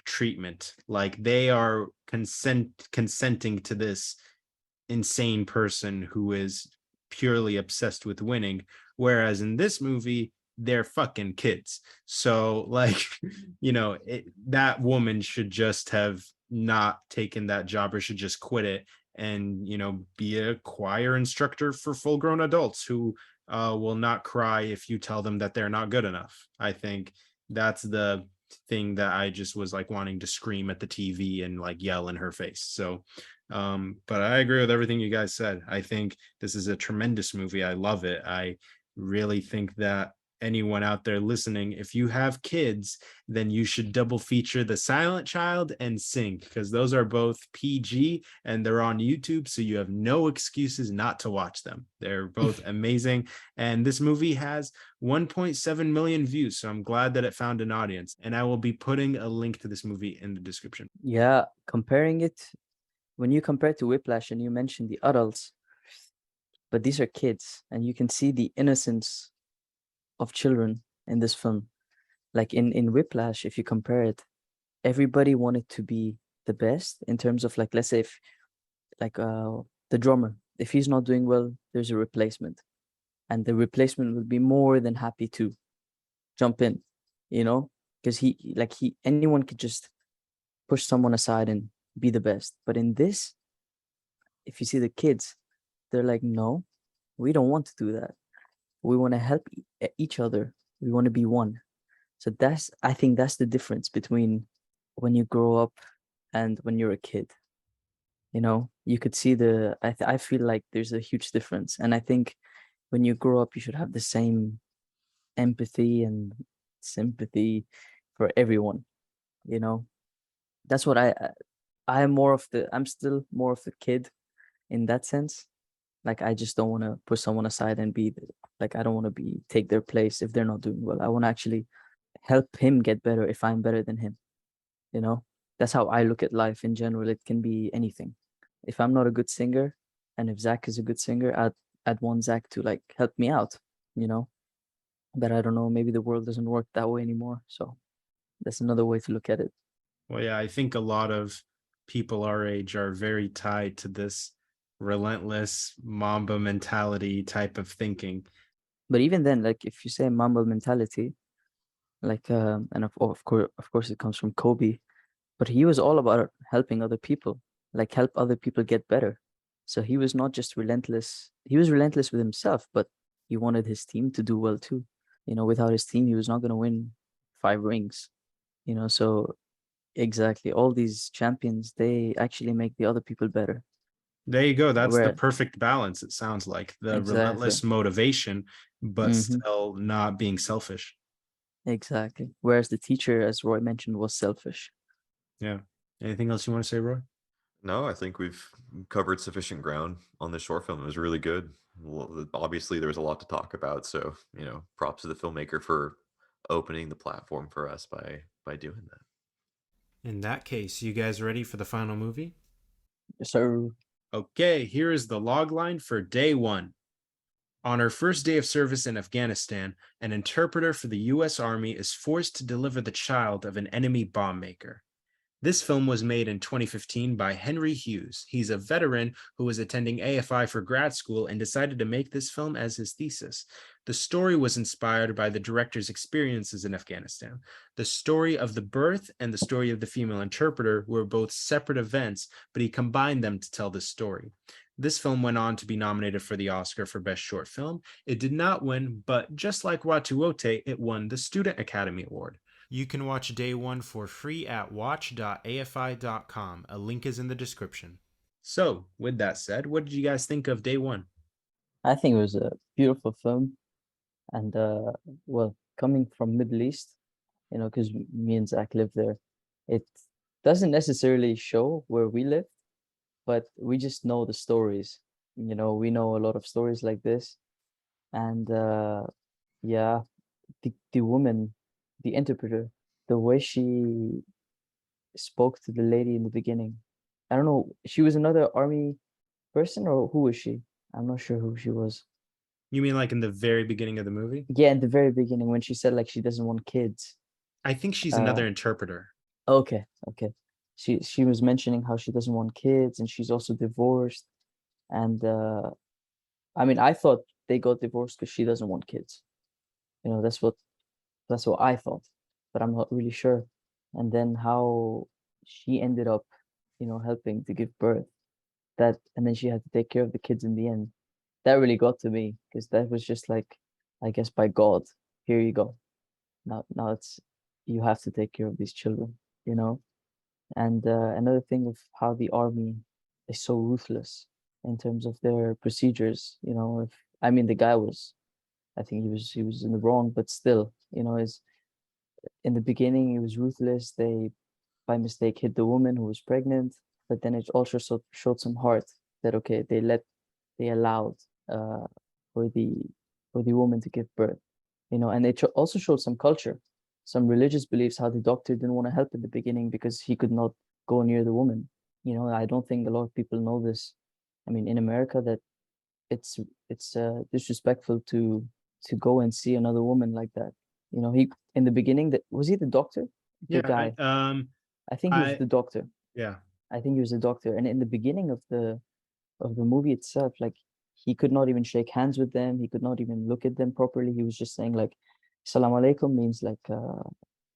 treatment. Like they are consenting to this insane person who is purely obsessed with winning, whereas in this movie they're fucking kids. So like that woman should just have not taken that job, or should just quit it and be a choir instructor for full grown adults who will not cry if you tell them that they're not good enough. I think that's the thing that I just was like wanting to scream at the TV and like yell in her face. So but I agree with everything you guys said. I think this is a tremendous movie. I love it. I really think that anyone out there listening, if you have kids, then you should double feature The Silent Child and Sing, because those are both PG and they're on YouTube, so you have no excuses not to watch them. They're both amazing, and this movie has 1.7 million views, so I'm glad that it found an audience, and I will be putting a link to this movie in the description. Yeah, comparing it, when you compare it to Whiplash and you mentioned the adults, but these are kids, and you can see the innocence of children in this film. Like in Whiplash, if you compare it, everybody wanted to be the best in terms of, like, let's say if like the drummer, if he's not doing well, there's a replacement, and the replacement will be more than happy to jump in, because anyone could just push someone aside and be the best. But in this, if you see the kids, they're like, no, we don't want to do that. We want to help each other. We want to be one. So I think that's the difference between when you grow up and when you're a kid. You could see I feel like there's a huge difference. And I think when you grow up, you should have the same empathy and sympathy for everyone. That's what I'm still more of the kid in that sense. Like, I just don't want to put someone aside and I don't want to take their place if they're not doing well. I want to actually help him get better if I'm better than him. That's how I look at life in general. It can be anything. If I'm not a good singer, and if Zach is a good singer, I'd want Zach to like help me out, you know. But I don't know, maybe the world doesn't work that way anymore. So that's another way to look at it. Well, yeah, I think a lot of people our age are very tied to this relentless Mamba mentality type of thinking. But even then, like, if you say Mamba mentality, like, and of course, it comes from Kobe, but he was all about helping other people, like help other people get better. So he was not just relentless. He was relentless with himself, but he wanted his team to do well too. Without his team, he was not going to win 5 rings. So exactly, all these champions, they actually make the other people better. There you go. That's the perfect balance. It sounds like the relentless motivation, but still not being selfish. Exactly. Whereas the teacher, as Roy mentioned, was selfish. Yeah. Anything else you want to say, Roy? No, I think we've covered sufficient ground on this short film. It was really good. Obviously, there was a lot to talk about. So, props to the filmmaker for opening the platform for us by doing that. In that case, you guys ready for the final movie? So, Okay, here is the log line for day 1. On her first day of service in Afghanistan, an interpreter for the U.S. Army is forced to deliver the child of an enemy bomb maker. This film was made in 2015 by Henry Hughes. He's a veteran who was attending AFI for grad school and decided to make this film as his thesis. The story was inspired by the director's experiences in Afghanistan. The story of the birth and the story of the female interpreter were both separate events, but he combined them to tell this story. This film went on to be nominated for the Oscar for Best Short Film. It did not win, but just like Watu Wote, it won the Student Academy Award. You can watch day 1 for free at watch.afi.com. A link is in the description. So, with that said, what did you guys think of day 1? I think it was a beautiful film. And, well, coming from Middle East, you know, because me and Zach live there, it doesn't necessarily show where we live, but we just know the stories. You know, we know a lot of stories like this. And, yeah, the woman, the interpreter, the way she spoke to the lady in the beginning. I don't know, she was another army person, or who was she? I'm not sure who she was. You mean like in the very beginning of the movie? Yeah, in the very beginning when she said like she doesn't want kids. I think she's another interpreter. Okay. She was mentioning how she doesn't want kids and she's also divorced. And I mean, I thought they got divorced because she doesn't want kids. You know, that's what I thought, but I'm not really sure. And then how she ended up, you know, helping to give birth, and then she had to take care of the kids in the end. That really got to me because that was just like, I guess by God, here you go. Now you have to take care of these children, you know. And another thing of how the army is so ruthless in terms of their procedures, you know. I mean, the guy I think he was in the wrong, but still, you know, in the beginning he was ruthless. They by mistake hit the woman who was pregnant, but then it also showed some heart that okay, they allowed for the woman to give birth, you know. And it also showed some culture, some religious beliefs, how the doctor didn't want to help in the beginning because he could not go near the woman. You know, I don't think a lot of people know this. I mean, in America, that it's disrespectful to go and see another woman like that. You know, he in the beginning, that was he the doctor, the guy. I think he was the doctor. Yeah, I think he was the doctor. And in the beginning of the movie itself, like he could not even shake hands with them. He could not even look at them properly. He was just saying like, "Salam alaikum" means like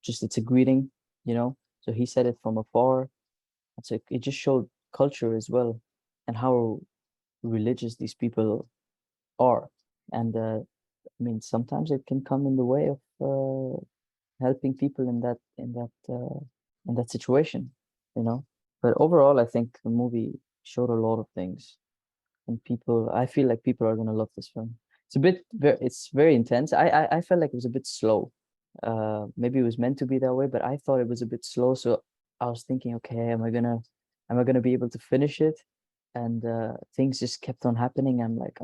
just it's a greeting, you know. So he said it from afar. So it just showed culture as well, and how religious these people are. And I mean, sometimes it can come in the way of helping people in that situation, you know. But overall, I think the movie showed a lot of things, and I feel like people are gonna love this film. It's very intense. I felt like it was a bit slow. Maybe it was meant to be that way, but I thought it was a bit slow. So I was thinking, okay, am I gonna be able to finish it? And things just kept on happening. I'm like,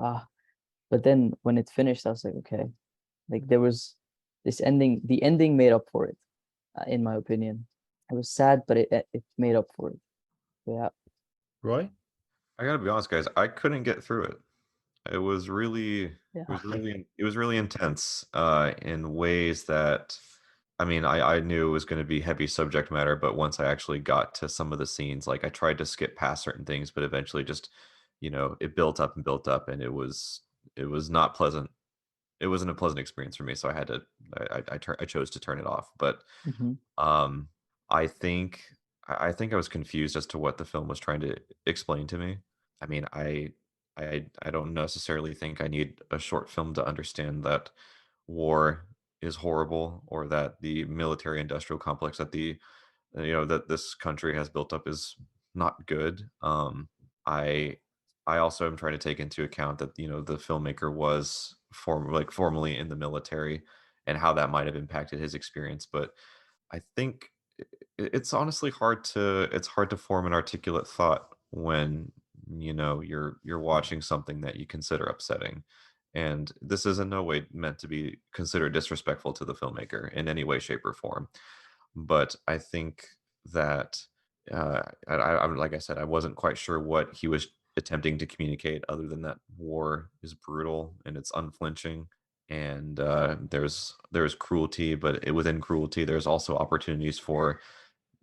but then when it finished, I was like, okay, like there was this ending. The ending made up for it, in my opinion. It was sad, but it made up for it. Yeah. Roy? I gotta be honest, guys. I couldn't get through it. It was really, it was really intense in ways that, I mean, I knew it was going to be heavy subject matter, but once I actually got to some of the scenes, like I tried to skip past certain things, but eventually just, you know, it built up and built up, and it was not pleasant. It wasn't a pleasant experience for me, so I had to, I chose to turn it off. But I think I was confused as to what the film was trying to explain to me. I mean, I don't necessarily think I need a short film to understand that war is horrible, or that the military industrial complex that that this country has built up is not good. I also am trying to take into account that the filmmaker was formerly in the military, and how that might have impacted his experience. But I think it's honestly hard to form an articulate thought when you're watching something that you consider upsetting. And this is in no way meant to be considered disrespectful to the filmmaker in any way, shape, or form. But I think that I'm like I said, I wasn't quite sure what he was attempting to communicate, other than that war is brutal and it's unflinching, and there's cruelty, but within cruelty, there's also opportunities for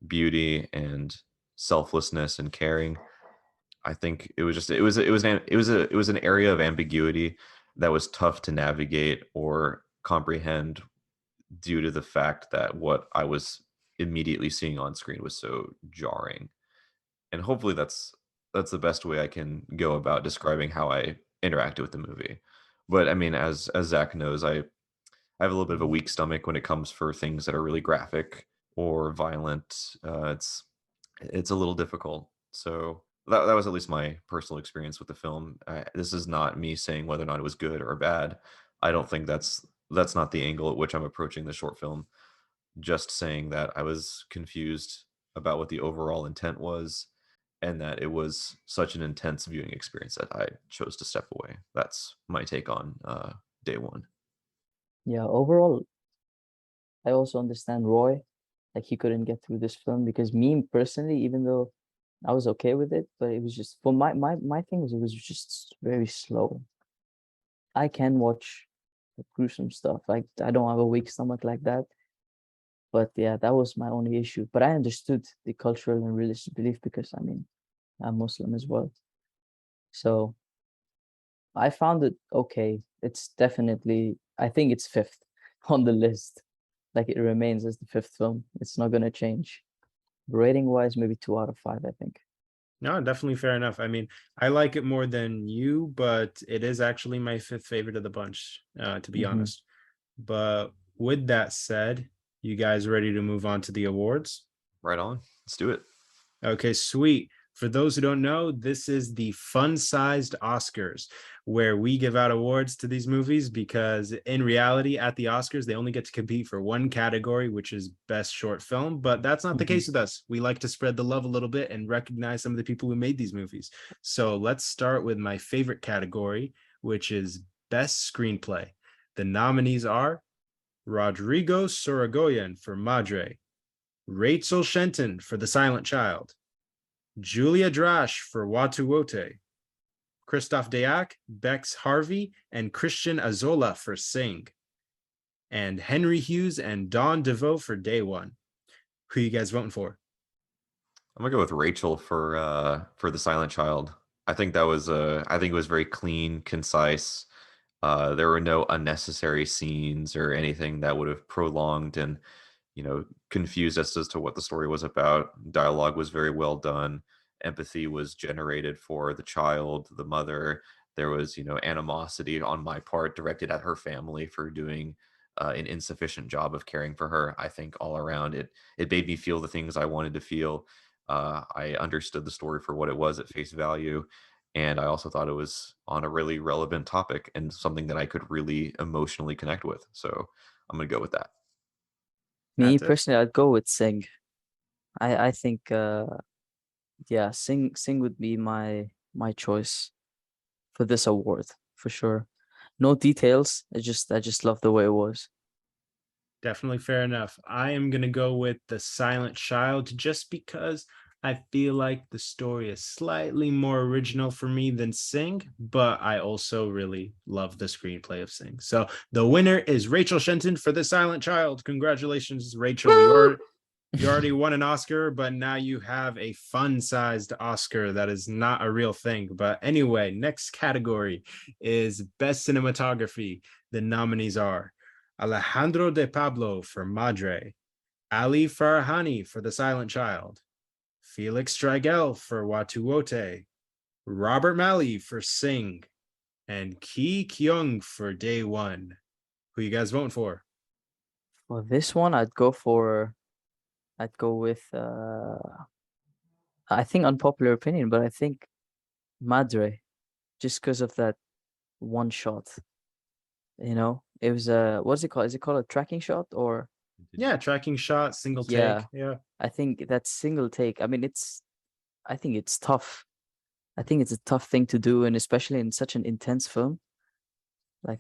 beauty and selflessness and caring. I think it was just it was an area of ambiguity that was tough to navigate or comprehend due to the fact that what I was immediately seeing on screen was so jarring. And hopefully that's the best way I can go about describing how I interacted with the movie. But I mean, as Zach knows, I have a little bit of a weak stomach when it comes for things that are really graphic or violent. It's a little difficult. So that was at least my personal experience with the film. This is not me saying whether or not it was good or bad. I don't think that's not the angle at which I'm approaching the short film. Just saying that I was confused about what the overall intent was, and that it was such an intense viewing experience that I chose to step away. That's my take on day one. Yeah, overall, I also understand Roy, like he couldn't get through this film, because me personally, even though I was okay with it, but it was just for my thing was it was just very slow. I can watch the gruesome stuff. Like I don't have a weak stomach like that. But yeah, that was my only issue. But I understood the cultural and religious belief, because I mean, I'm Muslim as well. So I found it okay. It's definitely, I think it's fifth on the list. Like it remains as the fifth film. It's not gonna change. Rating wise, maybe 2 out of 5, I think. No, definitely fair enough. I mean, I like it more than you, but it is actually my fifth favorite of the bunch, to be honest. But with that said, you guys ready to move on to the awards? Right on. Let's do it. Okay, sweet. For those who don't know, this is the fun-sized Oscars, where we give out awards to these movies, because in reality, at the Oscars, they only get to compete for one category, which is Best Short Film. But that's not the case with us. We like to spread the love a little bit and recognize some of the people who made these movies. So let's start with my favorite category, which is Best Screenplay. The nominees are Rodrigo Soragoyen for Madre, Rachel Shenton for The Silent Child, Julia Drash for Watu Wote, Kristof Deák, Bex Harvey, and Christian Azola for Sing, and Henry Hughes and Dawn DeVoe for Day One. Who you guys voting for? I'm gonna go with Rachel for The Silent Child. I think that was I think it was very clean, concise. There were no unnecessary scenes or anything that would have prolonged and confused us as to what the story was about. Dialogue was very well done. Empathy was generated for the child, the mother. There was animosity on my part directed at her family for doing an insufficient job of caring for her. I think all around it made me feel the things I wanted to feel. I understood the story for what it was at face value, and I also thought it was on a really relevant topic and something that I could really emotionally connect with. So I'm gonna go with that. Me personally, I'd go with Sing. I think yeah, Sing would be my choice for this award for sure. No details. I just love the way it was. Definitely fair enough. I am going to go with The Silent Child, just because I feel like the story is slightly more original for me than Sing, but I also really love the screenplay of Sing. So the winner is Rachel Shenton for The Silent Child. Congratulations, Rachel. You already won an Oscar, but now you have a fun-sized Oscar that is not a real thing. But anyway, next category is Best Cinematography. The nominees are Alejandro de Pablo for Madre, Ali Farahani for The Silent Child, Felix Strigel for Watu Wote, Robert Malley for Sing, and Ki Kyung for Day One. Who you guys voting for? For this one, I'd go with I think unpopular opinion, but I think Madre, just because of that one shot. It was what's it called? Is it called a tracking shot or? Yeah, tracking shot, single take. Yeah. I think that single take. I mean, I think it's tough. I think it's a tough thing to do, and especially in such an intense film. Like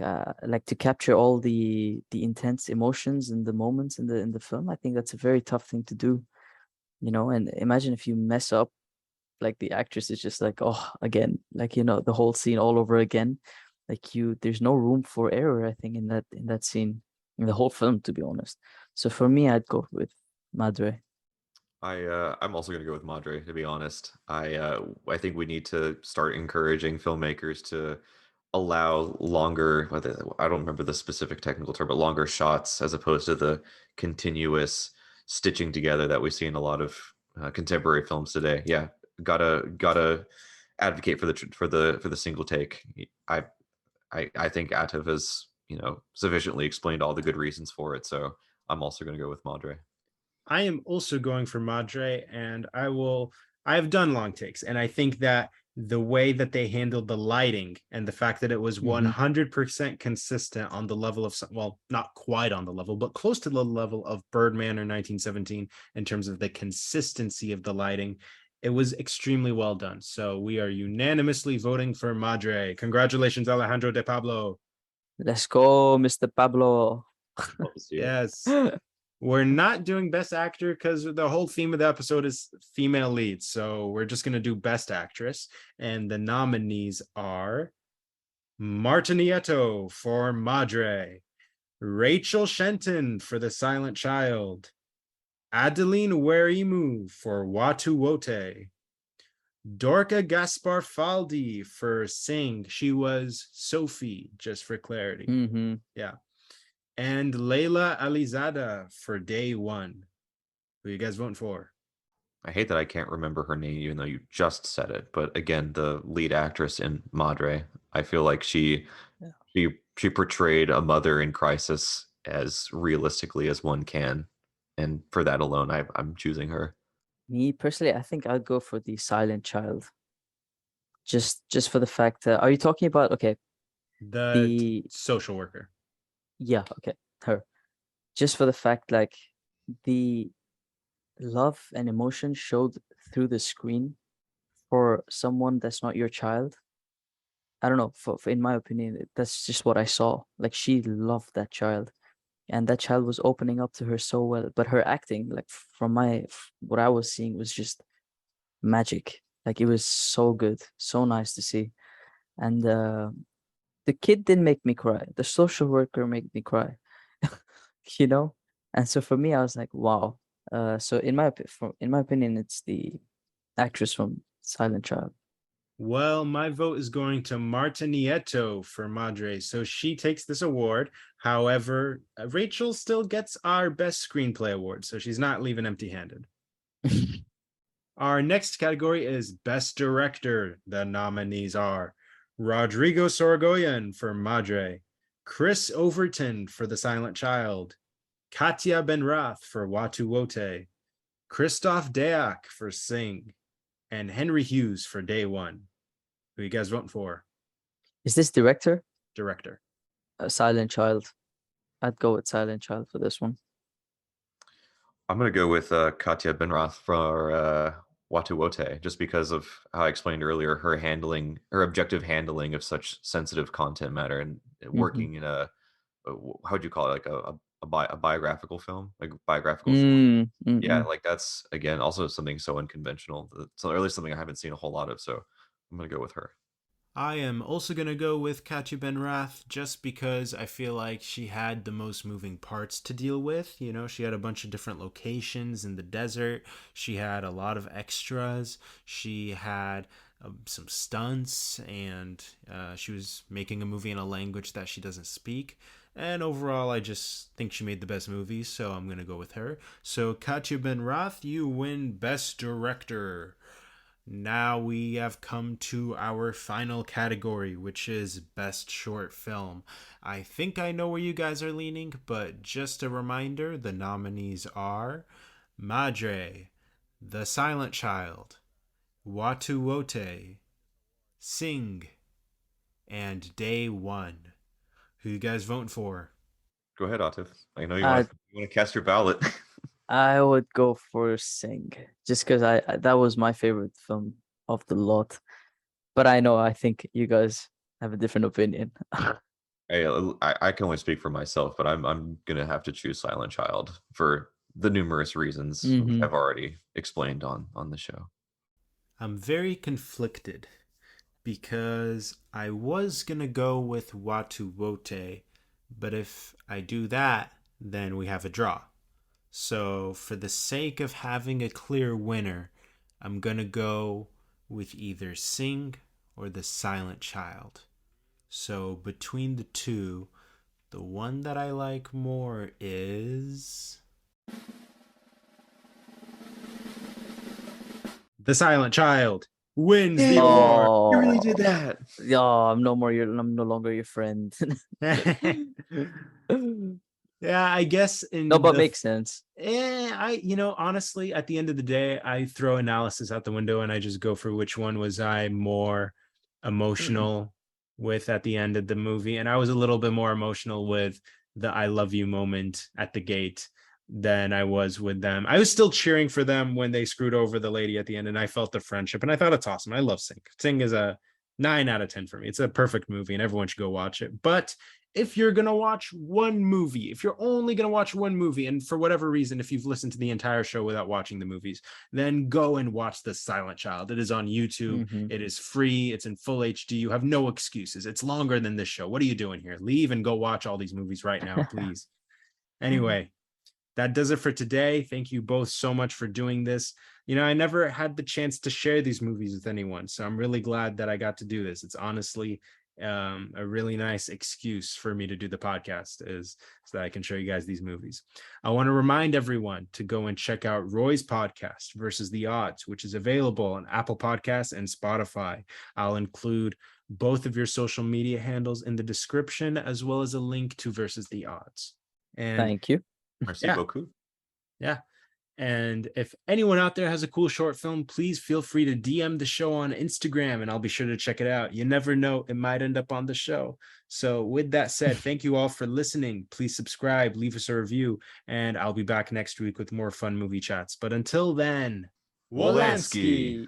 to capture all the intense emotions and the moments in the film. I think that's a very tough thing to do. And imagine if you mess up, like the actress is just like, oh, again, like, the whole scene all over again. Like there's no room for error, I think, in that scene, in the whole film, to be honest. So for me, I'd go with Madre. I'm also gonna go with Madre, to be honest. I think we need to start encouraging filmmakers to allow longer, I don't remember the specific technical term, but longer shots as opposed to the continuous stitching together that we see in a lot of contemporary films today. Yeah, gotta advocate for the single take. I think Atif has sufficiently explained all the good reasons for it, so I'm also going to go with Madre. I am also going for Madre, and I have done long takes, and I think that the way that they handled the lighting and the fact that it was 100% consistent on the level of, well, not quite on the level, but close to the level of Birdman or 1917 in terms of the consistency of the lighting, it was extremely well done. So we are unanimously voting for Madre. Congratulations, Alejandro de Pablo. Let's go, Mr. Pablo. Yes. We're not doing Best Actor because the whole theme of the episode is female leads. So we're just going to do Best Actress. And the nominees are Marta Nieto for Madre, Rachel Shenton for The Silent Child, Adeline Werimu for Watu Wote, Dorca Gaspar Faldi for Sing. She was Sophie, just for clarity. Yeah. And Layla Alizada for Day One. Who are you guys voting for? I hate that I can't remember her name, even though you just said it. But again, the lead actress in Madre, I feel like she portrayed a mother in crisis as realistically as one can, and for that alone, I'm choosing her. Me personally, I think I'd go for The Silent Child. Just for the fact that, are you talking about the social worker? Yeah, okay, her. Just for the fact, like, the love and emotion showed through the screen for someone that's not your child. I don't know, for in my opinion, that's just what I saw. Like, she loved that child, and that child was opening up to her so well. But her acting, like, from what I was seeing, was just magic. Like, it was so good, so nice to see. And the kid didn't make me cry. The social worker made me cry. And so for me, I was like, wow. So in my opinion, it's the actress from Silent Child. Well, my vote is going to Marta Nieto for Madre. So she takes this award. However, Rachel still gets our Best Screenplay award, so she's not leaving empty-handed. Our next category is Best Director. The nominees are Rodrigo Soragoyen for Madre, Chris Overton for The Silent Child, Katja Benrath for Watu Wote, Kristof Deák for Sing, and Henry Hughes for Day One. Who are you guys voting for? Is this director? Director. Silent Child. I'd go with Silent Child for this one. I'm going to go with Katja Benrath for Watu Wote, just because of how I explained earlier, her objective handling of such sensitive content matter, and working in how would you call it, like a biographical film, like biographical film. Yeah, like that's again also something so unconventional, or at least something I haven't seen a whole lot of. So I'm going to go with her. I am also going to go with Katja Benrath just because I feel like she had the most moving parts to deal with. She had a bunch of different locations in the desert. She had a lot of extras. She had some stunts, and she was making a movie in a language that she doesn't speak. And overall, I just think she made the best movies, so I'm going to go with her. So Katja Benrath, you win Best Director. Now we have come to our final category, which is Best Short Film. I think I know where you guys are leaning, but just a reminder, the nominees are Madre, The Silent Child, Watu Wote, Sing, and Day One. Who you guys voting for? Go ahead, Atif. I know you want to cast your ballot. I would go for Sing, just because that was my favorite film of the lot. But I think you guys have a different opinion. I can only speak for myself, but I'm gonna have to choose Silent Child for the numerous reasons Mhm. I've already explained on the show. I'm very conflicted because I was gonna go with Watu Wote, but if I do that, then we have a draw. So for the sake of having a clear winner, I'm gonna go with either Sing or The Silent Child. So between the two, the one that I like more is The Silent Child wins the award. You really Oh, did that. yeah, I'm no longer your friend. Yeah, I guess in No, but the makes sense. honestly, at the end of the day, I throw analysis out the window and I just go for which one was I more emotional with at the end of the movie. And I was a little bit more emotional with the I love you moment at the gate than I was with them. I was still cheering for them when they screwed over the lady at the end, and I felt the friendship, and I thought it's awesome. I love Sing. Sing is a 9 out of 10 for me. It's a perfect movie, and everyone should go watch it. But if you're going to watch one movie, if you're only going to watch one movie, and for whatever reason, if you've listened to the entire show without watching the movies, then go and watch The Silent Child. It is on YouTube. It is free. It's in full HD. You have no excuses. It's longer than this show. What are you doing here? Leave and go watch all these movies right now, please. Anyway, that does it for today. Thank you both so much for doing this. I never had the chance to share these movies with anyone, so I'm really glad that I got to do this. It's honestly a really nice excuse for me to do the podcast, is so that I can show you guys these movies. I want to remind everyone to go and check out Roy's podcast, Versus the Odds, which is available on Apple Podcasts and Spotify. I'll include both of your social media handles in the description, as well as a link to Versus the Odds. And thank you. Merci beaucoup. Yeah. And if anyone out there has a cool short film, please feel free to DM the show on Instagram and I'll be sure to check it out. You never know, it might end up on the show. So with that said, thank you all for listening. Please subscribe, leave us a review, and I'll be back next week with more fun movie chats. But until then, Wolanski.